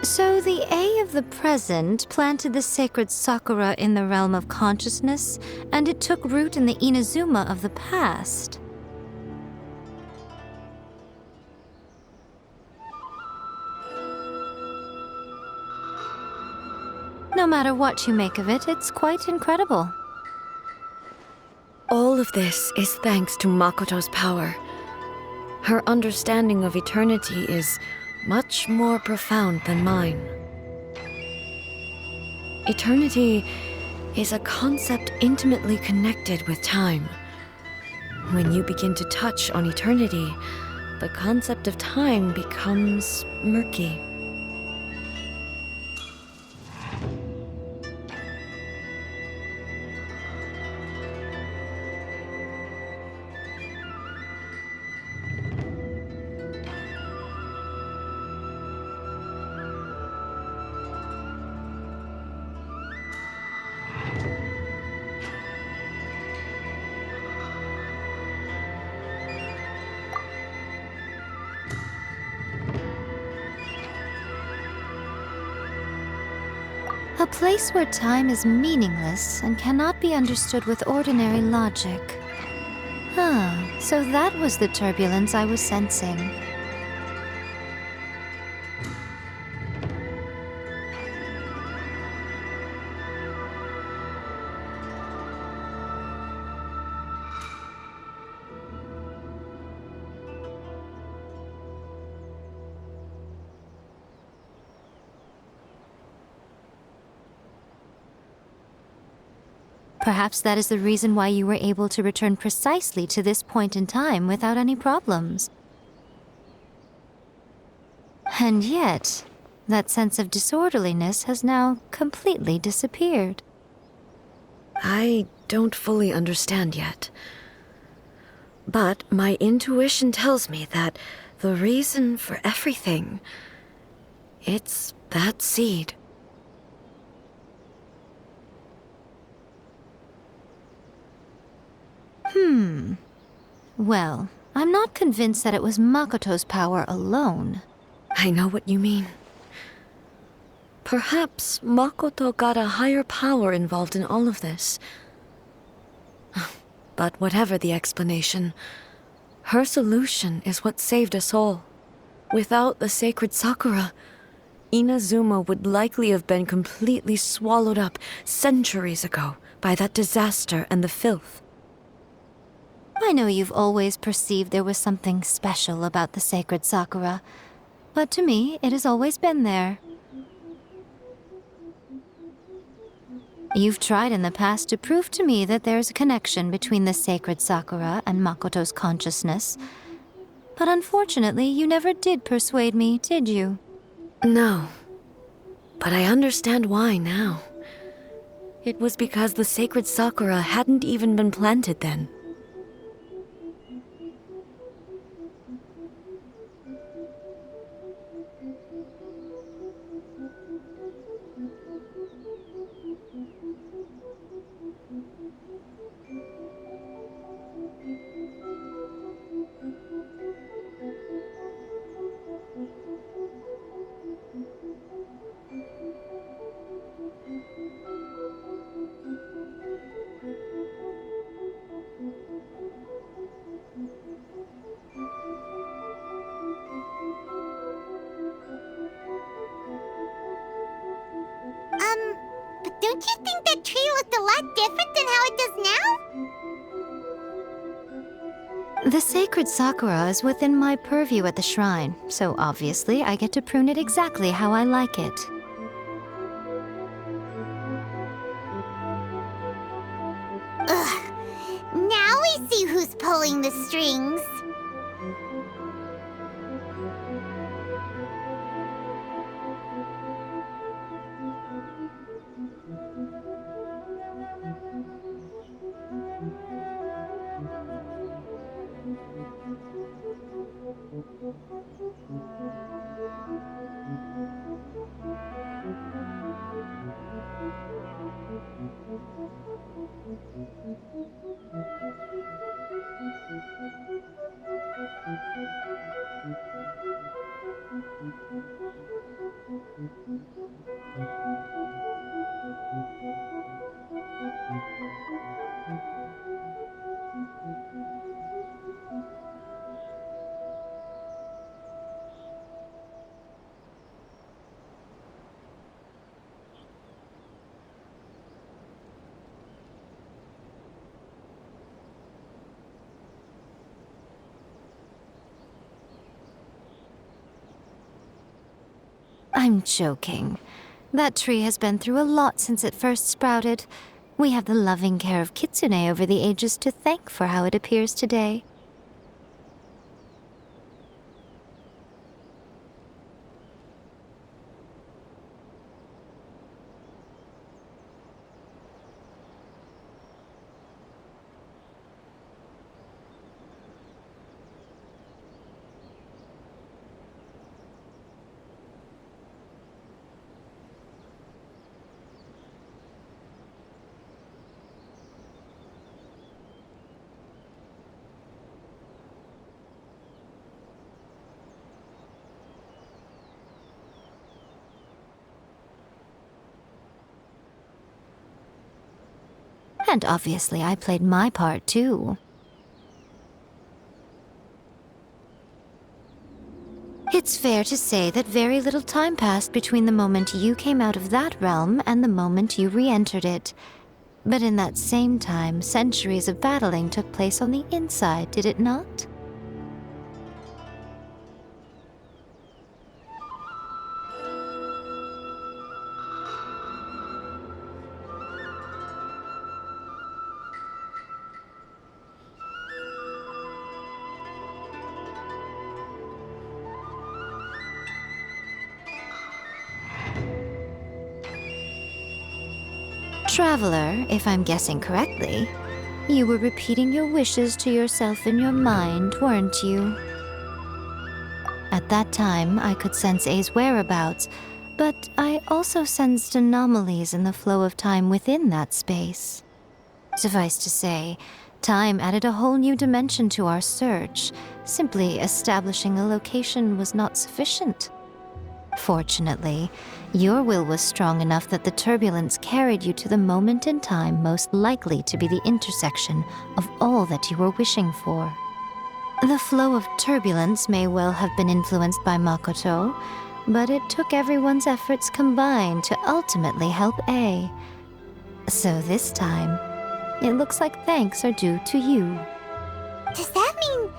So the A of the present planted the sacred sakura in the realm of consciousness, and it took root in the Inazuma of the past. No matter what you make of it, it's quite incredible. All of this is thanks to Makoto's power. Her understanding of eternity is much more profound than mine. Eternity is a concept intimately connected with time. When you begin to touch on eternity, the concept of time becomes murky. A place where time is meaningless and cannot be understood with ordinary logic. So that was the turbulence I was sensing. Perhaps that is the reason why you were able to return precisely to this point in time without any problems. And yet, that sense of disorderliness has now completely disappeared. I don't fully understand yet. But my intuition tells me that the reason for everything, it's that seed. Well, I'm not convinced that it was Makoto's power alone. I know what you mean. Perhaps Makoto got a higher power involved in all of this. But whatever the explanation, her solution is what saved us all. Without the sacred Sakura, Inazuma would likely have been completely swallowed up centuries ago by that disaster and the filth. I know you've always perceived there was something special about the sacred Sakura, but to me, it has always been there. You've tried in the past to prove to me that there's a connection between the sacred Sakura and Makoto's consciousness, but unfortunately, you never did persuade me, did you? No, but I understand why now. It was because the sacred Sakura hadn't even been planted then. But don't you think that tree looked a lot different than how it does now? The sacred Sakura is within my purview at the shrine, so obviously I get to prune it exactly how I like it. Ugh. Now we see who's pulling the strings. I'm joking. That tree has been through a lot since it first sprouted. We have the loving care of Kitsune over the ages to thank for how it appears today. And obviously I played my part too. It's fair to say that very little time passed between the moment you came out of that realm and the moment you re-entered it. But in that same time, centuries of battling took place on the inside, did it not? Traveler, if I'm guessing correctly, you were repeating your wishes to yourself in your mind, weren't you? At that time, I could sense A's whereabouts, but I also sensed anomalies in the flow of time within that space. Suffice to say, time added a whole new dimension to our search. Simply establishing a location was not sufficient. Fortunately, your will was strong enough that the turbulence carried you to the moment in time most likely to be the intersection of all that you were wishing for. The flow of turbulence may well have been influenced by Makoto, but it took everyone's efforts combined to ultimately help A. So this time, it looks like thanks are due to you. Does that mean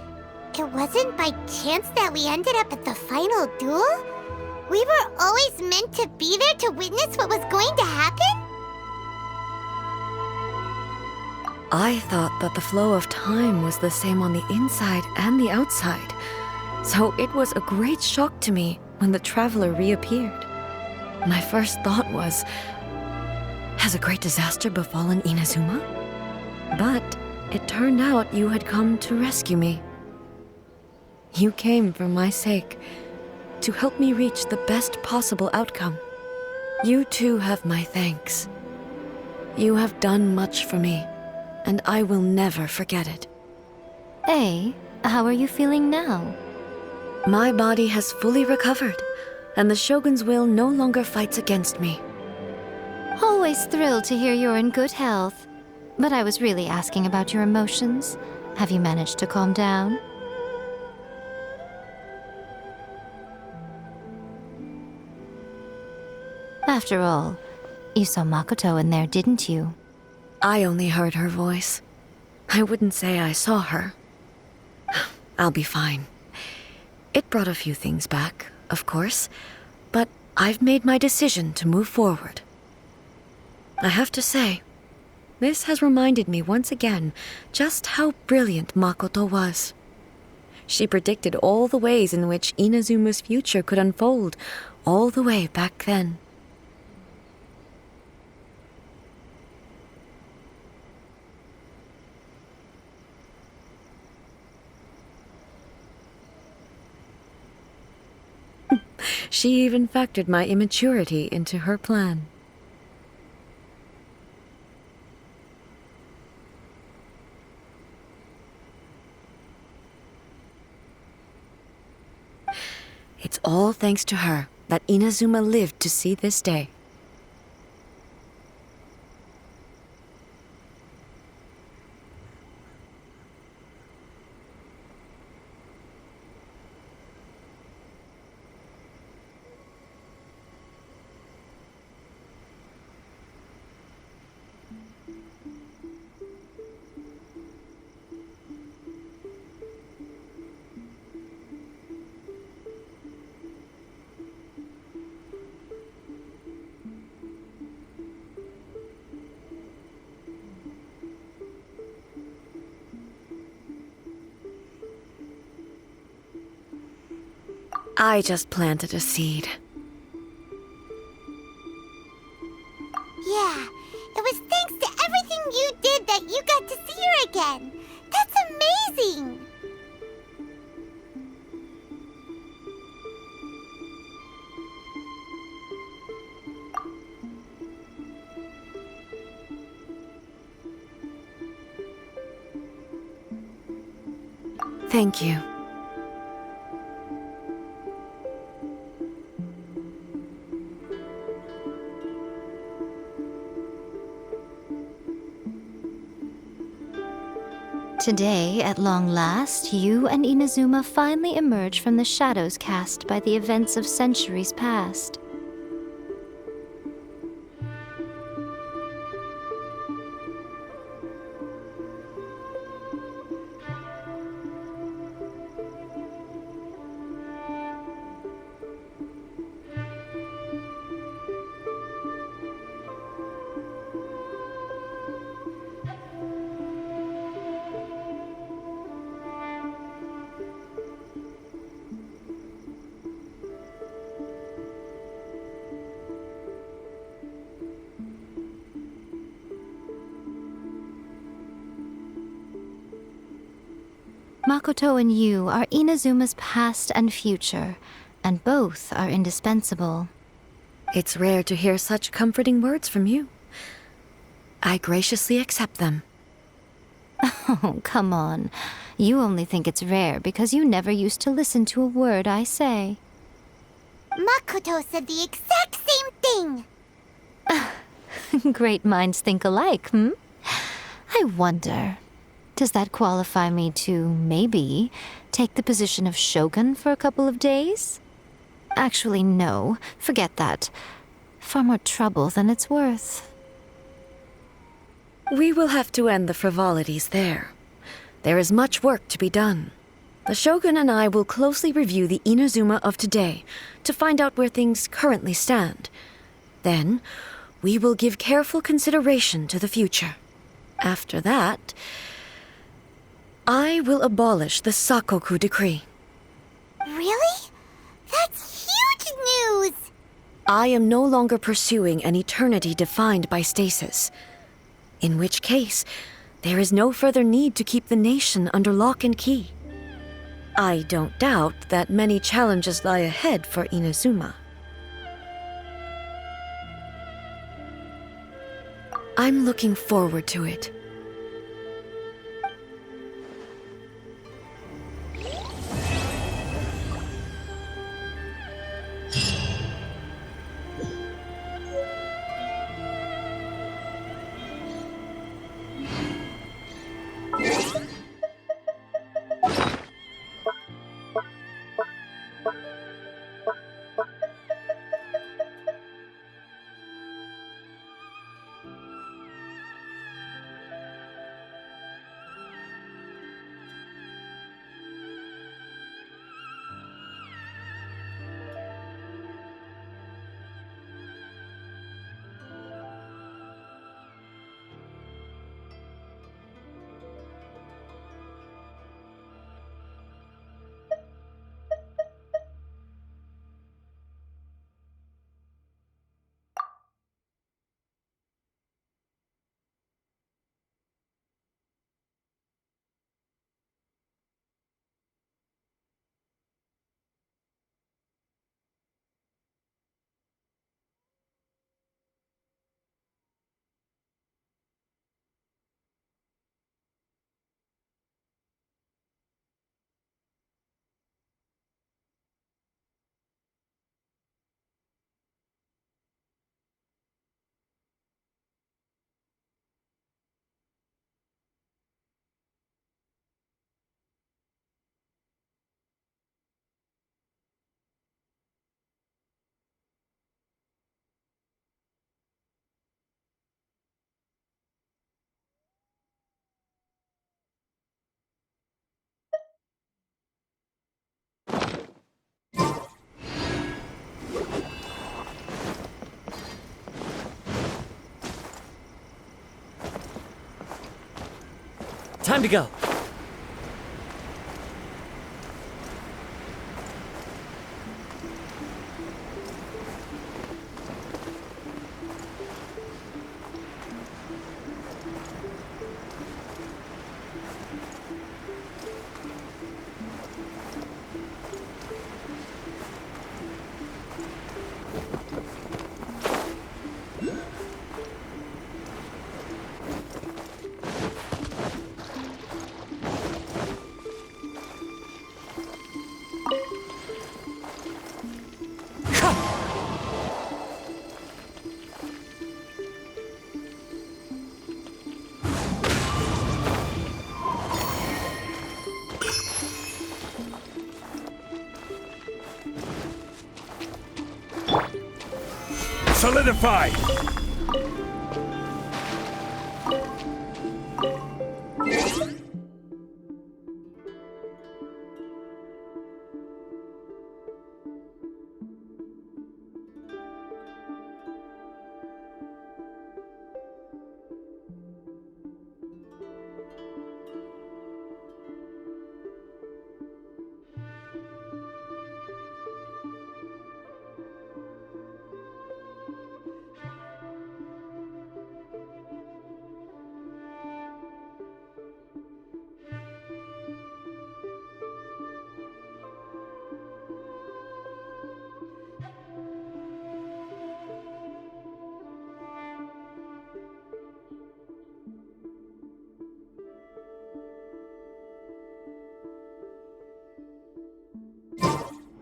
it wasn't by chance that we ended up at the final duel? We were always meant to be there to witness what was going to happen? I thought that the flow of time was the same on the inside and the outside, so it was a great shock to me when the traveler reappeared. My first thought was, has a great disaster befallen Inazuma? But it turned out you had come to rescue me. You came for my sake, to help me reach the best possible outcome. You too have my thanks. You have done much for me, and I will never forget it. A, how are you feeling now? My body has fully recovered, and the Shogun's will no longer fights against me. Always thrilled to hear you're in good health. But I was really asking about your emotions. Have you managed to calm down? After all, you saw Makoto in there, didn't you? I only heard her voice. I wouldn't say I saw her. I'll be fine. It brought a few things back, of course, but I've made my decision to move forward. I have to say, this has reminded me once again just how brilliant Makoto was. She predicted all the ways in which Inazuma's future could unfold, all the way back then. She even factored my immaturity into her plan. It's all thanks to her that Inazuma lived to see this day. I just planted a seed. Yeah, it was thanks to everything you did that you got to see her again. That's amazing! Thank you. Today, at long last, you and Inazuma finally emerge from the shadows cast by the events of centuries past. Makoto and you are Inazuma's past and future, and both are indispensable. It's rare to hear such comforting words from you. I graciously accept them. Oh, come on. You only think it's rare because you never used to listen to a word I say. Makoto said the exact same thing! Great minds think alike, hmm? I wonder, does that qualify me to, maybe, take the position of shogun for a couple of days? Actually, no. Forget that. Far more trouble than it's worth. We will have to end the frivolities there. There is much work to be done. The Shogun and I will closely review the Inazuma of today to find out where things currently stand. Then, we will give careful consideration to the future. After that, I will abolish the Sakoku decree. Really? That's huge news! I am no longer pursuing an eternity defined by stasis. In which case, there is no further need to keep the nation under lock and key. I don't doubt that many challenges lie ahead for Inazuma. I'm looking forward to it. Time to go. Solidify!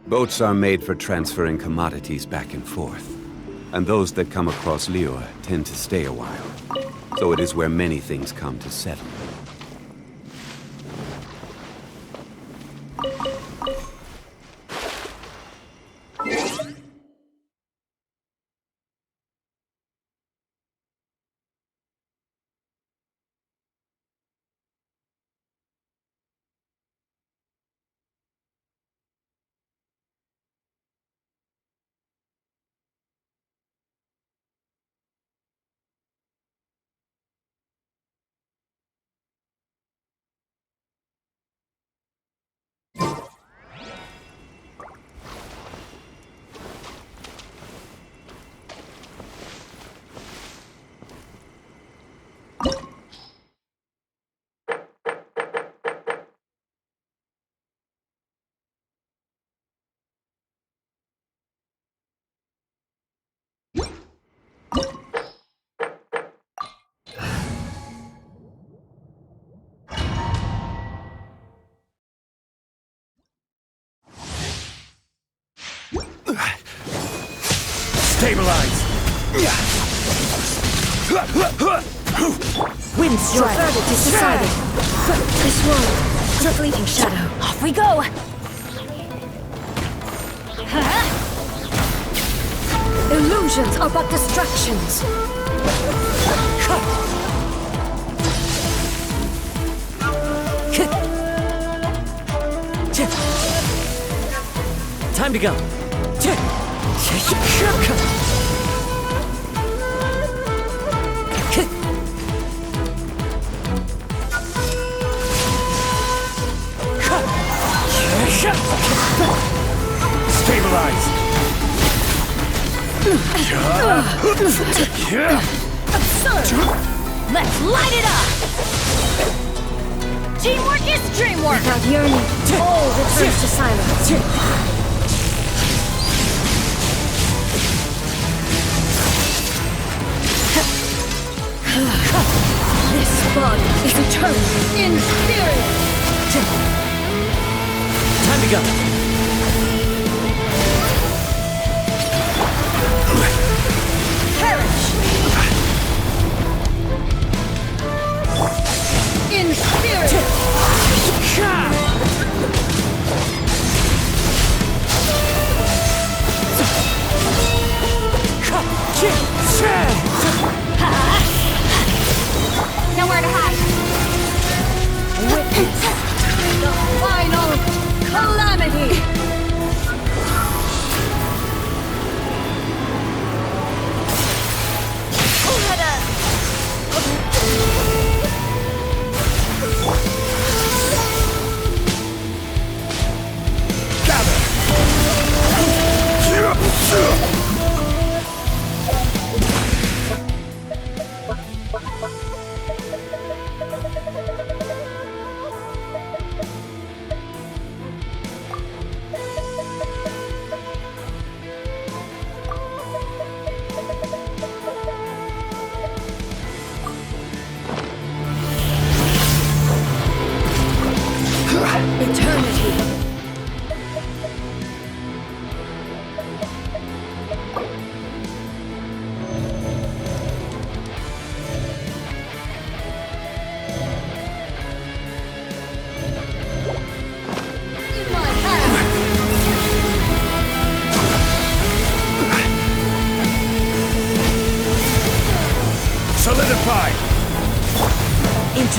Boats are made for transferring commodities back and forth. And those that come across Lior tend to stay a while. So it is where many things come to settle. Stabilize! Wind strike. Your verdict is decided. This world is a fleeting shadow. Off we go! Illusions are but distractions. Time to go. Stabilize! Absurd! Let's light it up! Teamwork is dreamwork! Without yearning, all returns to silence. This body is eternal in spirit! Time to go. In spirit! Nowhere to hide! Witness the final calamity!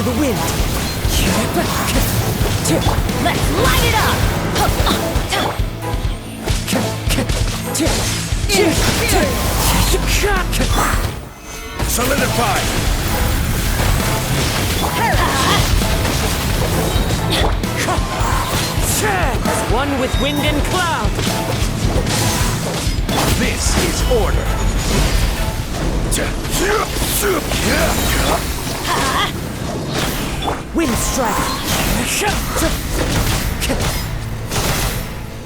the wind. Let's light it up! Solidify! As one with wind and cloud. This is order. Wind strike.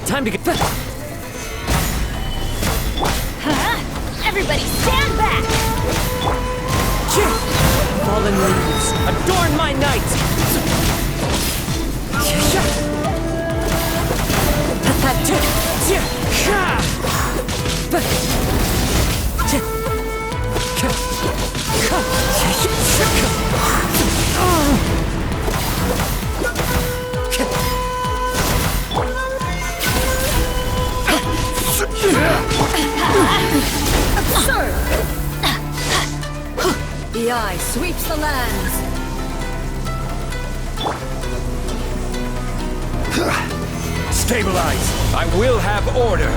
Time to get. Everybody stand back! Fallen leaves, adorn my night. The eye sweeps the lands. Stabilize! I will have order!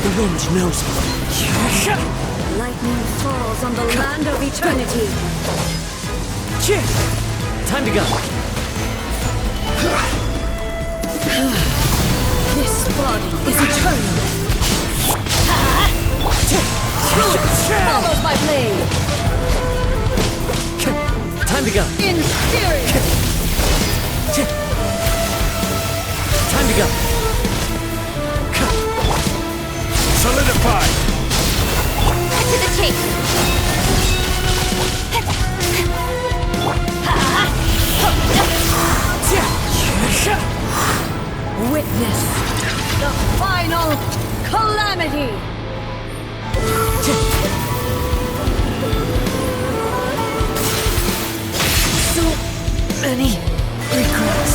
The wind knows me. Lightning falls on the land of eternity. Time to go. This body is eternal. Follows my blade. Time to go. Inferior. Time to go. Solidify! Cut to the chase. Witness the final calamity. So many regrets.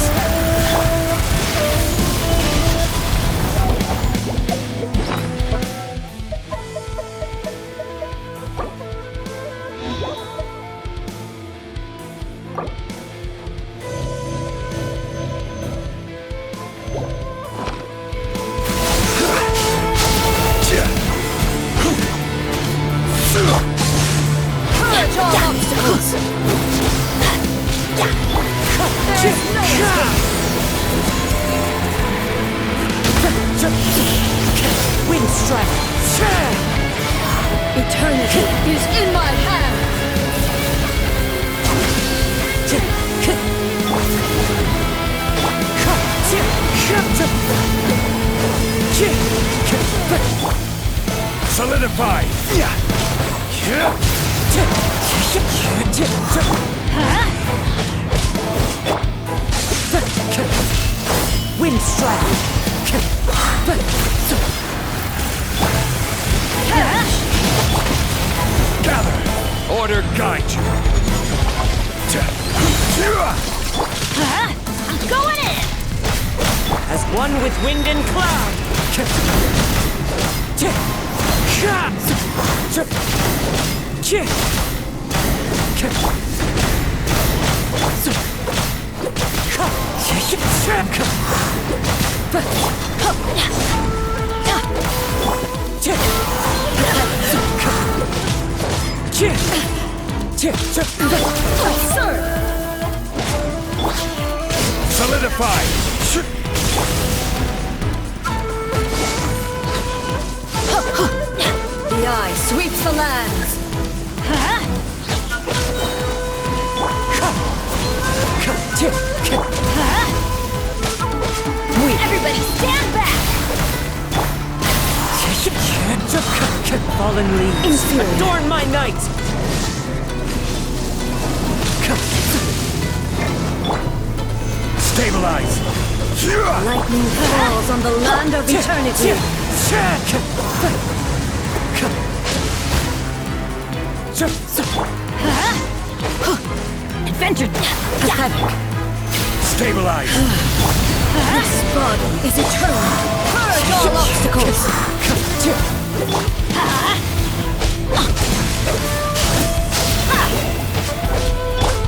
Purge all obstacles. There is no escape. Wind strike. Eternity is in my hand. Solidify! Wind strike. Gather! Order guide you! I'm going in. As one with wind and cloud. Solidify! The eye sweeps the lands. Everybody stand back! Fallen leaves, adorn my night. Stabilize! Lightning falls on the land of eternity. Adventure! Pathetic. Stabilize! This body is eternal. Purge all obstacles.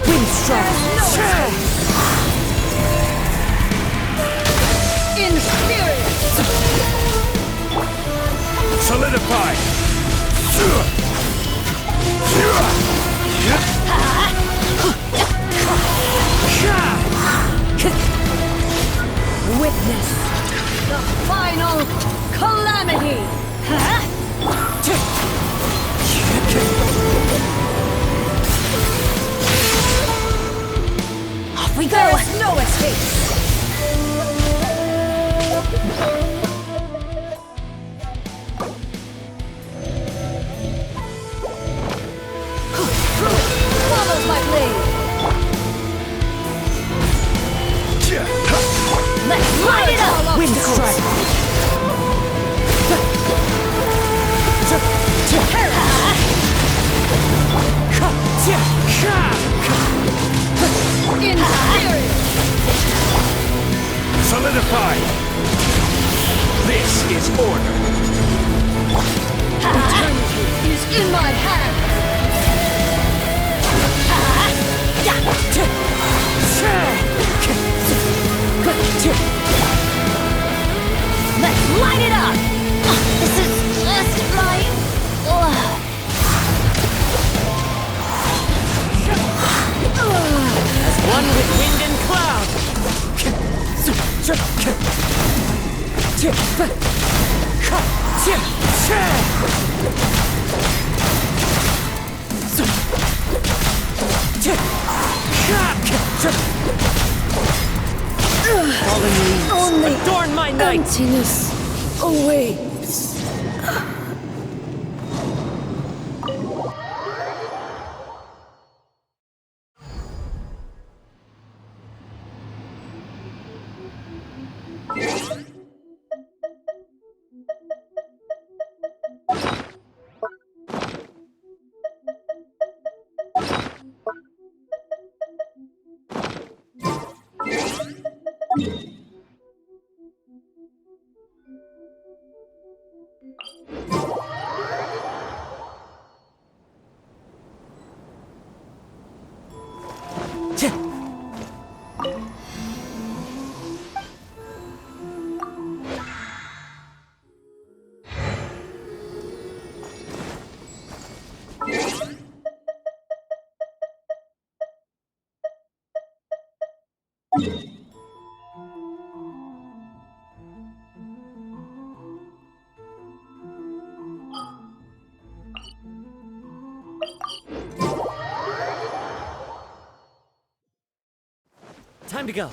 Wind strike! Solidify! Witness the final calamity! Off we go! There's no escape! Follows my blade! Let's light it up! Wind strike! Solidify! This is order! Eternity is in my hand! Let's light it up! This is just like... Ugh. As one with wind and cloud! Fallen leaves, adorn my night! Emptiness awaits. Time to go.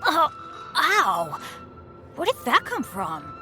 Oh, ow! Where did that come from?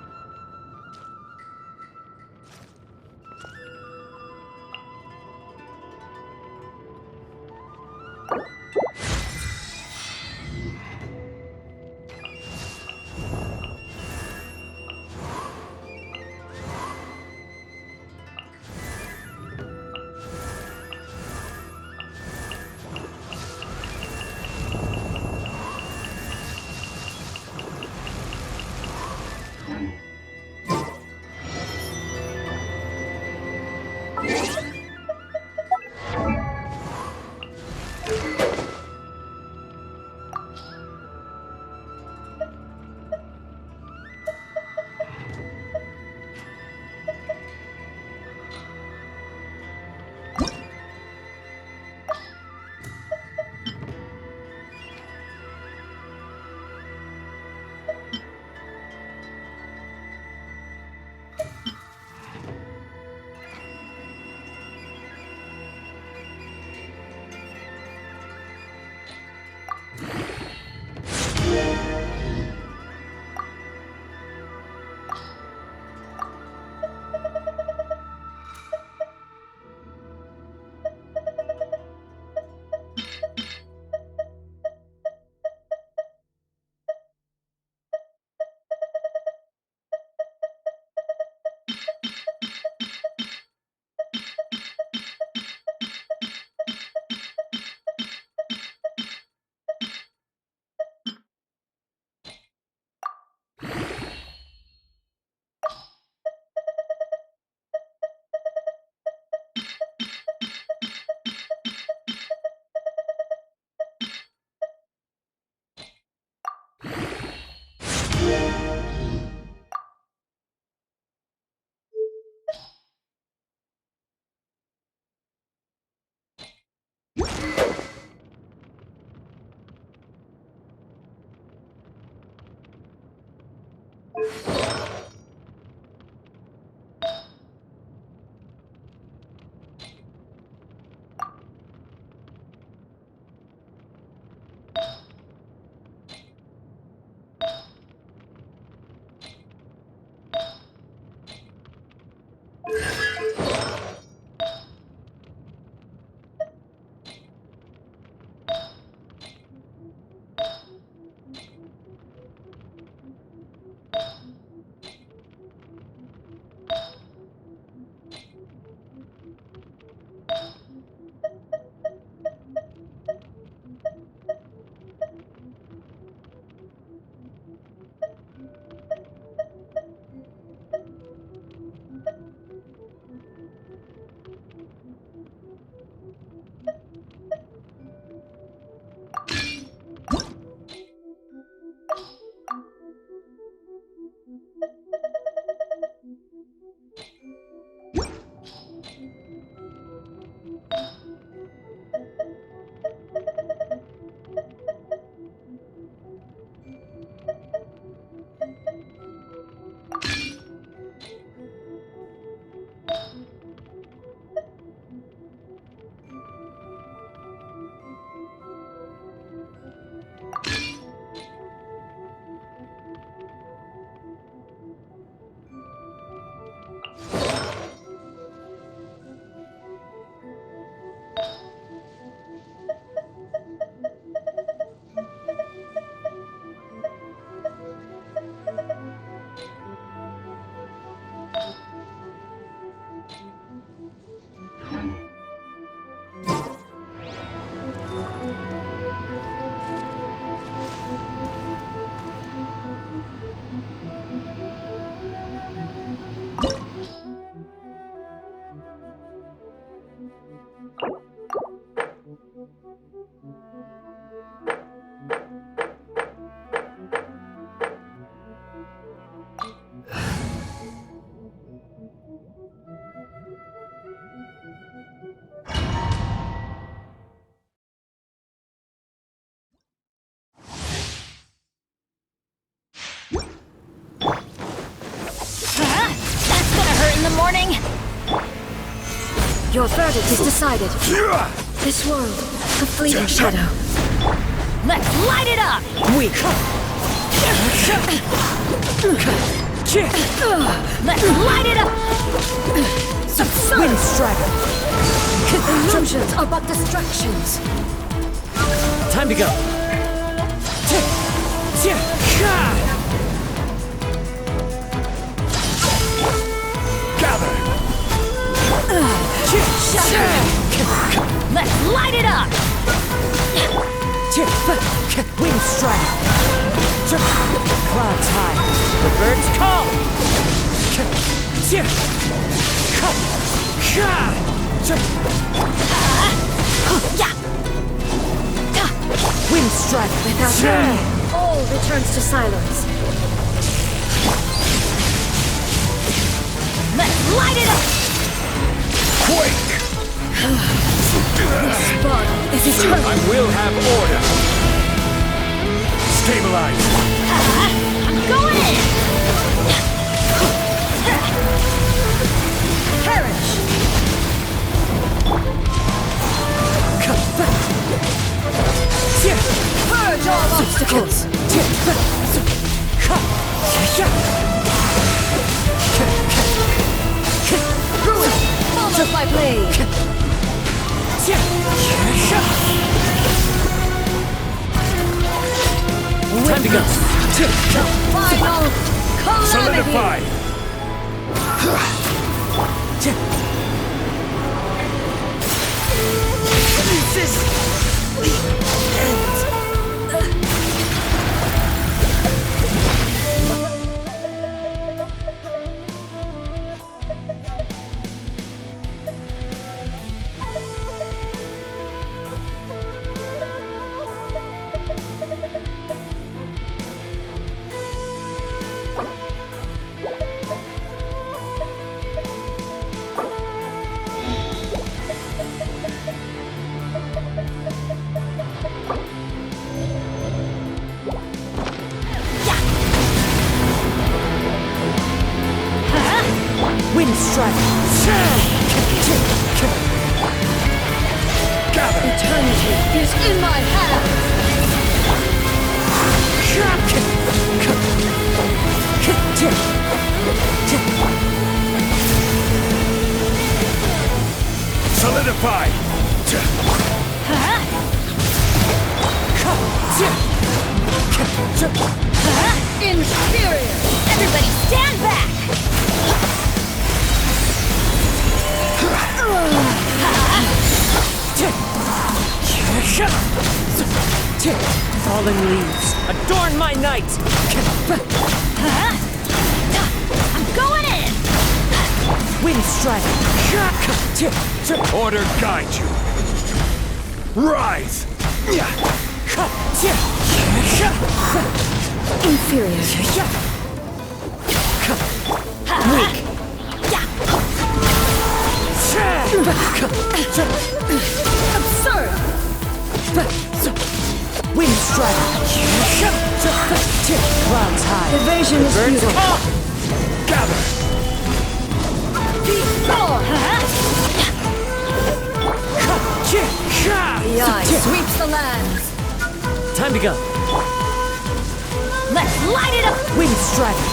That's gonna hurt in the morning! Your verdict is decided. This world, a fleeting shadow. Let's light it up! Weak. Let's light it up! Wind Strider. Illusions are but distractions. Time to go. Gather! Let's light it up! Wind Strider. Clouds high. The birds call. Wind Strider. Without rain, all returns to silence. Let's light it up! Quake! Bond is eternal. I will have order! Stabilize! I'm going in! Perish! Purge all obstacles. Ruin, multiply blade. Time to go. Final calamity. Solidify! Wind Strider. Gather! Eternity is in my hands. Solidify! Inferior. Everybody stand back! Fallen leaves, adorn my night! I'm going in! Wind Strider! Order guide you! Rise! Inferior. Weak! Absurd. Wind Strider! Clouds high. Evasion is Birds futile. call! Gather! The eye sweeps the lands. Time to go. Let's light it up! Wind Strider!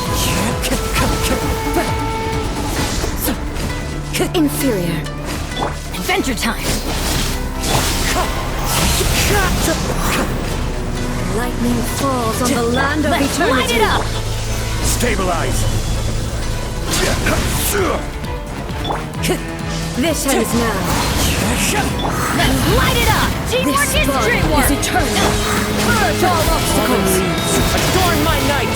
Inferior. Adventure time! Lightning falls on the land of Let's light eternity. it up! Stabilize! This ends now. Let's light it up! Teamwork is dreamwork! Is eternal. Purge all obstacles. Adorn my night!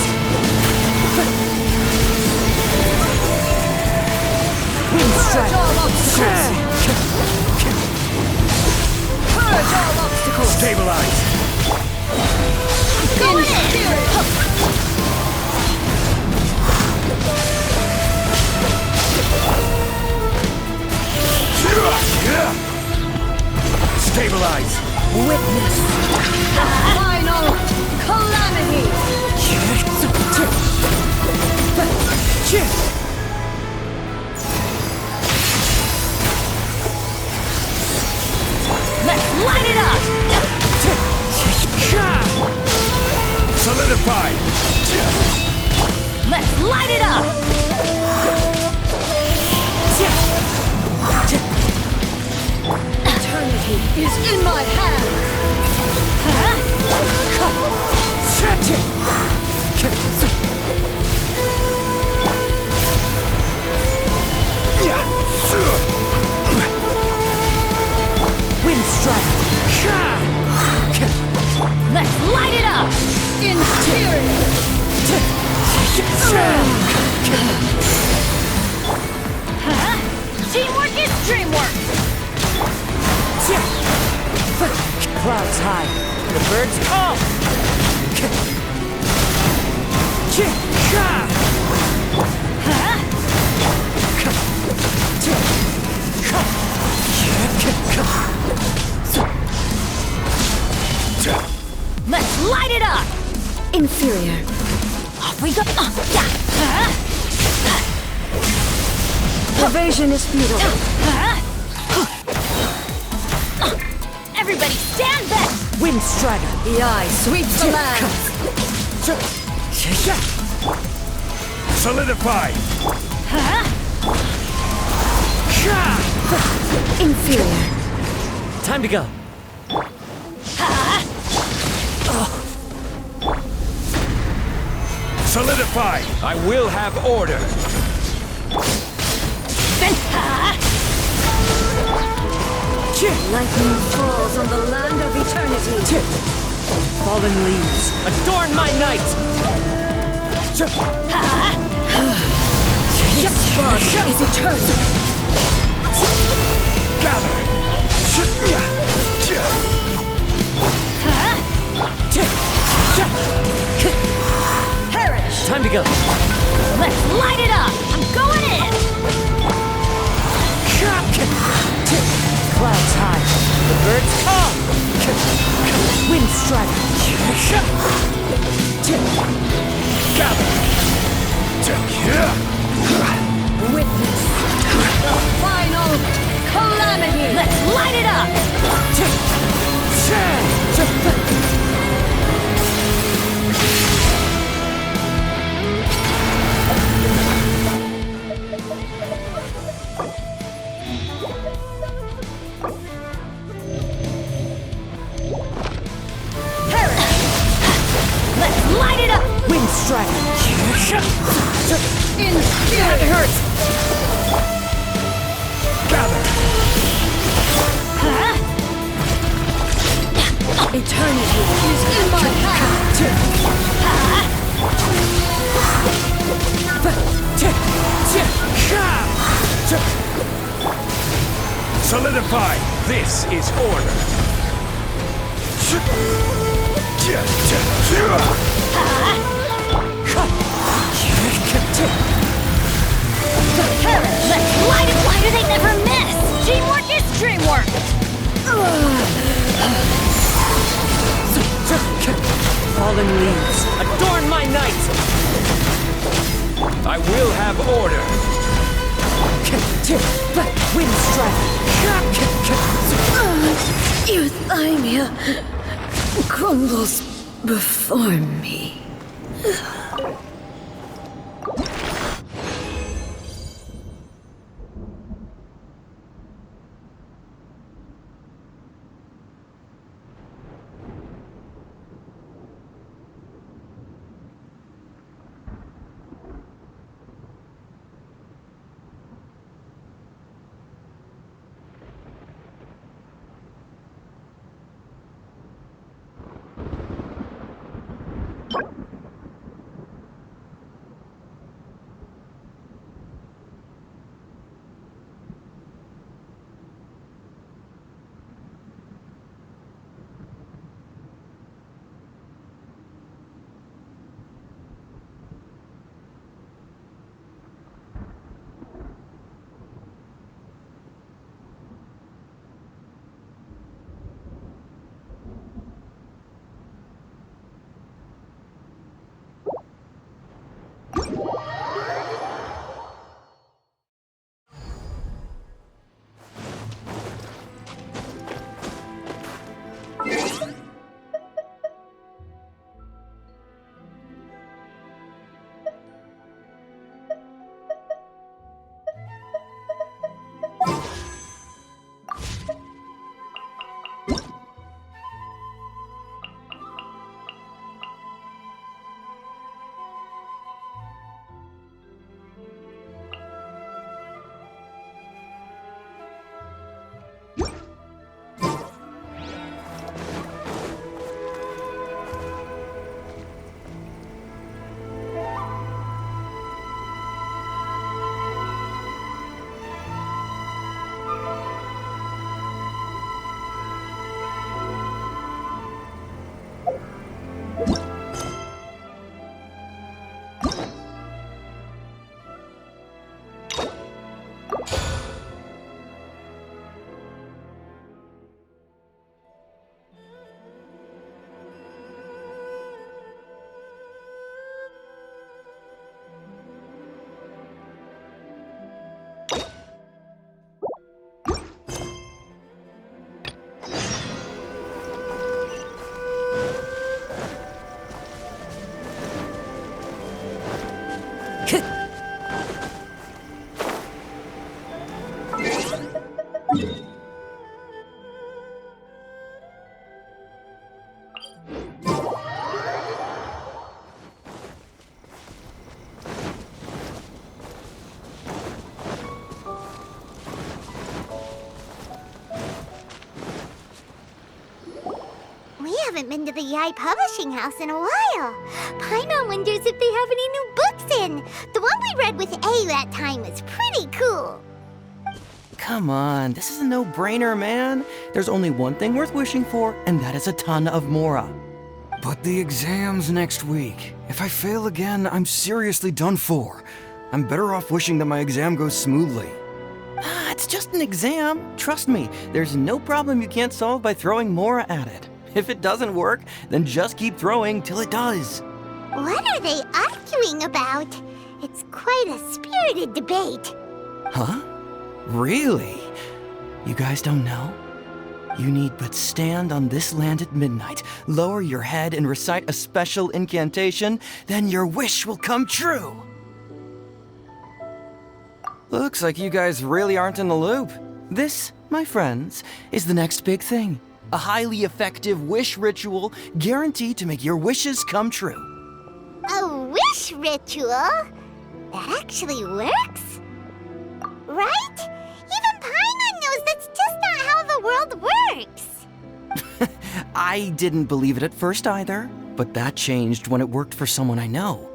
Purge all obstacles. Purge all obstacles. Stabilize. Going in! Stabilize. Witness. Final calamity. Let's light it up! Solidify. Let's light it up! Eternity is in my hand. Wind strike! Let's light it up! Interior. Teamwork is dreamwork! Clouds high. The birds call. Let's light it up! Inferior. Off we go! Evasion is futile. Everybody stand back! Wind strider. The eye sweeps the land. Solidify. Inferior. Time to go. Solidify. I will have order. Lightning falls on the land of eternity. Fallen leaves. Adorn my night! This body is eternal. Gather. Perish. Time to go. Let's light it up! I'm going in! Clouds high. The birds call. Wind strike. Gather. Witness the final calamity. Let's light it up! Let's light it up! Wind strike. Inferior. It hurts. Gather. Eternity is in my hand. Solidify. This is order. Let's light it! Why do they never miss? Teamwork is dreamwork! Fallen leaves. Adorn my night! I will have order. Wind strike. Euthymia crumbles before me. We haven't been to the Yai Publishing House in a while. Paimon wonders if they have any new books in. The one we read with A that time was pretty cool. Come on, this is a no-brainer, man. There's only one thing worth wishing for, and that is a ton of Mora. But the exam's next week. If I fail again, I'm seriously done for. I'm better off wishing that my exam goes smoothly. Ah, it's just an exam. Trust me, there's no problem you can't solve by throwing Mora at it. If it doesn't work, then just keep throwing till it does. What are they arguing about? It's quite a spirited debate. Huh? Really? You guys don't know? You need but stand on this land at midnight, lower your head and recite a special incantation, then your wish will come true. Looks like you guys really aren't in the loop. This, my friends, is the next big thing. A highly effective wish ritual guaranteed to make your wishes come true. A wish ritual? That actually works? Right? Even Paimon knows that's just not how the world works. I didn't believe it at first either, but that changed when it worked for someone I know.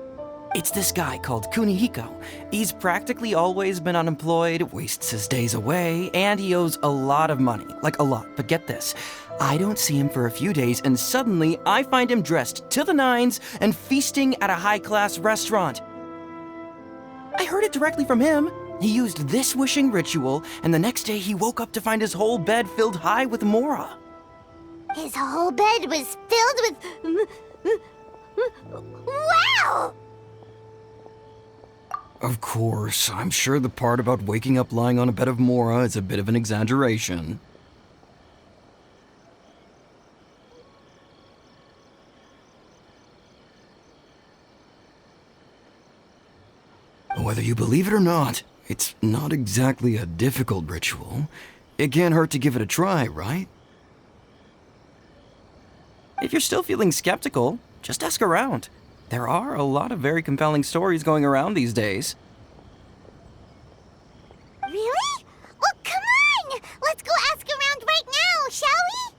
It's this guy called Kunihiko. He's practically always been unemployed, wastes his days away, and he owes a lot of money. Like a lot, but get this. I don't see him for a few days, and suddenly I find him dressed to the nines and feasting at a high-class restaurant. I heard it directly from him. He used this wishing ritual, and the next day he woke up to find his whole bed filled high with Mora. His whole bed was filled with... Wow! Of course, I'm sure the part about waking up lying on a bed of Mora is a bit of an exaggeration. Whether you believe it or not, it's not exactly a difficult ritual. It can't hurt to give it a try, right? If you're still feeling skeptical, just ask around. There are a lot of very compelling stories going around these days. Really? Well, come on! Let's go ask around right now, shall we?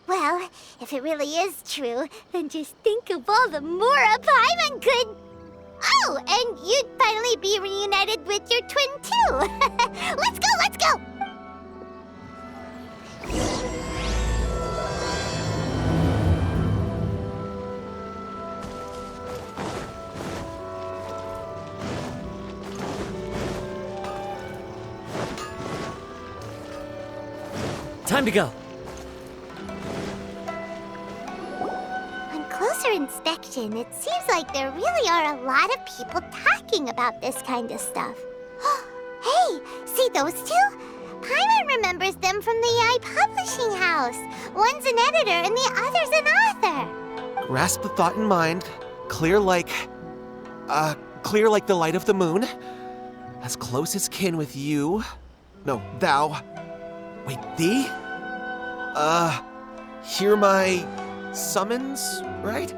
Well, if it really is true, then just think of all the Mora Paimon could... Oh, and you'd finally be reunited with your twin, too! Let's go, let's go! Time to go. On closer inspection, it seems like there really are a lot of people talking about this kind of stuff. Hey, see those two? Paimon remembers them from the Yai Publishing House. One's an editor and the other's an author. Grasp the thought in mind. Clear like the light of the moon. As close as kin with you. No, thou. Wait, thee? Hear my summons, right?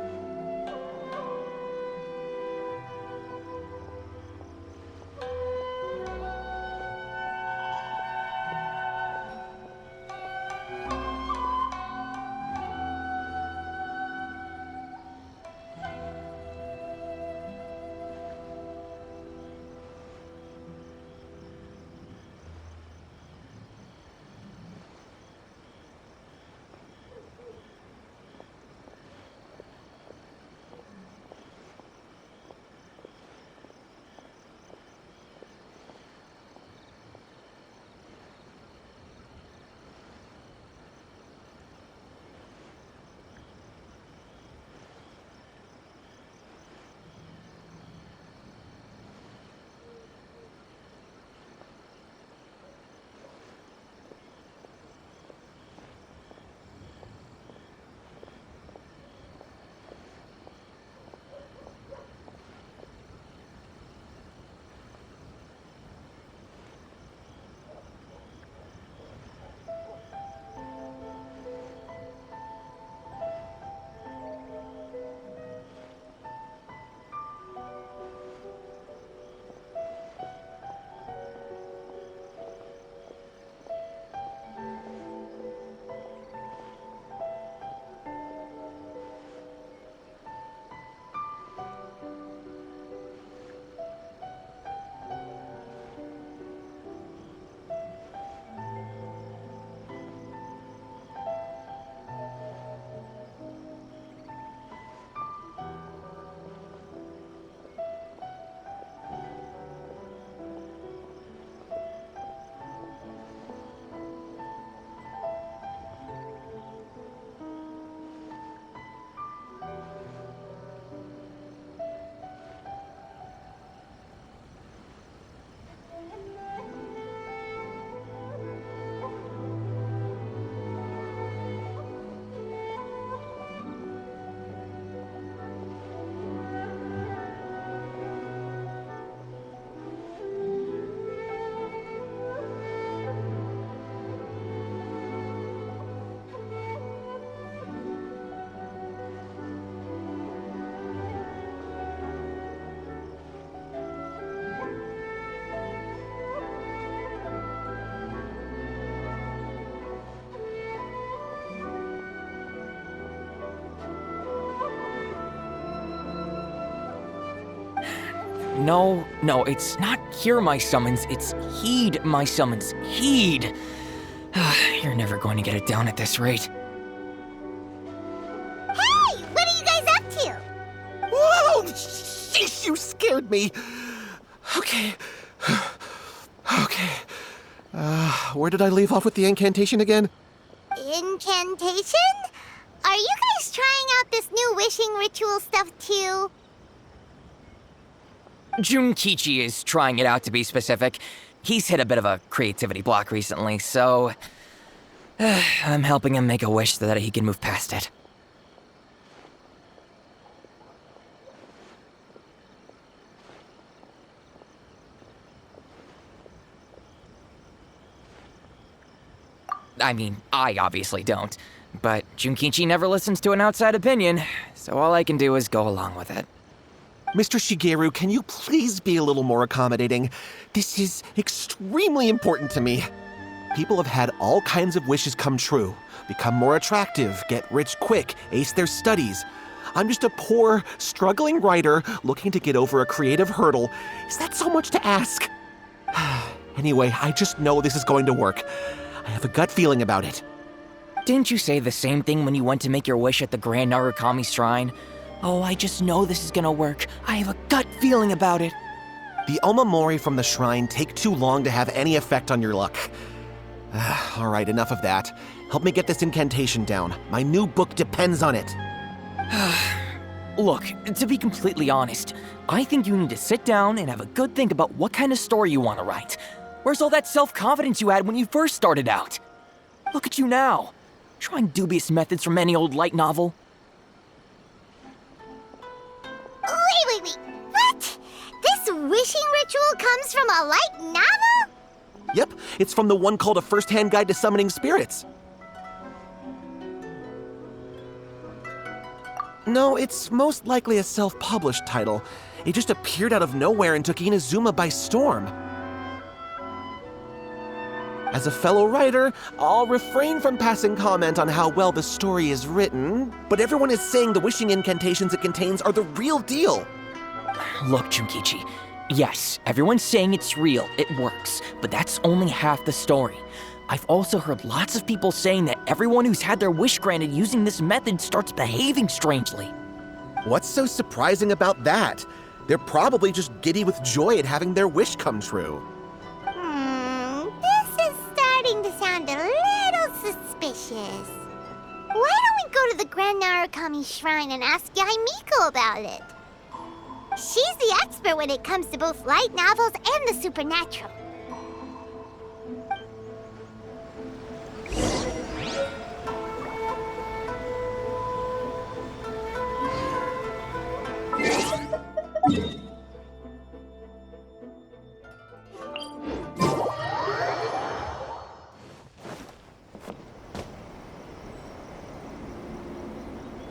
No, it's not hear my summons, it's heed my summons. Heed! You're never going to get it down at this rate. Hey, what are you guys up to? Whoa! Sheesh, you scared me. Okay. Okay. Where did I leave off with the incantation again? Incantation? Are you guys trying out this new wishing ritual stuff too? Junkichi is trying it out, to be specific. He's hit a bit of a creativity block recently, so I'm helping him make a wish so that he can move past it. I mean, I obviously don't. But Junkichi never listens to an outside opinion, so all I can do is go along with it. Mr. Shigeru, can you please be a little more accommodating? This is extremely important to me. People have had all kinds of wishes come true. Become more attractive, get rich quick, ace their studies. I'm just a poor, struggling writer looking to get over a creative hurdle. Is that so much to ask? Anyway, I just know this is going to work. I have a gut feeling about it. Didn't you say the same thing when you went to make your wish at the Grand Narukami Shrine? Oh, I just know this is gonna work. I have a gut feeling about it. The Omamori from the shrine take too long to have any effect on your luck. All right, enough of that. Help me get this incantation down. My new book depends on it. Look, to be completely honest, I think you need to sit down and have a good think about what kind of story you want to write. Where's all that self-confidence you had when you first started out? Look at you now, trying dubious methods from any old light novel. Wait. What? This wishing ritual comes from a light novel? Yep, it's from the one called A First-Hand Guide to Summoning Spirits. No, it's most likely a self-published title. It just appeared out of nowhere and took Inazuma by storm. As a fellow writer, I'll refrain from passing comment on how well the story is written, but everyone is saying the wishing incantations it contains are the real deal. Look, Junkichi, yes, everyone's saying it's real, it works, but that's only half the story. I've also heard lots of people saying that everyone who's had their wish granted using this method starts behaving strangely. What's so surprising about that? They're probably just giddy with joy at having their wish come true. This is starting to sound a little suspicious. Why don't we go to the Grand Narukami Shrine and ask Yaimiko about it? She's the expert when it comes to both light novels and the supernatural.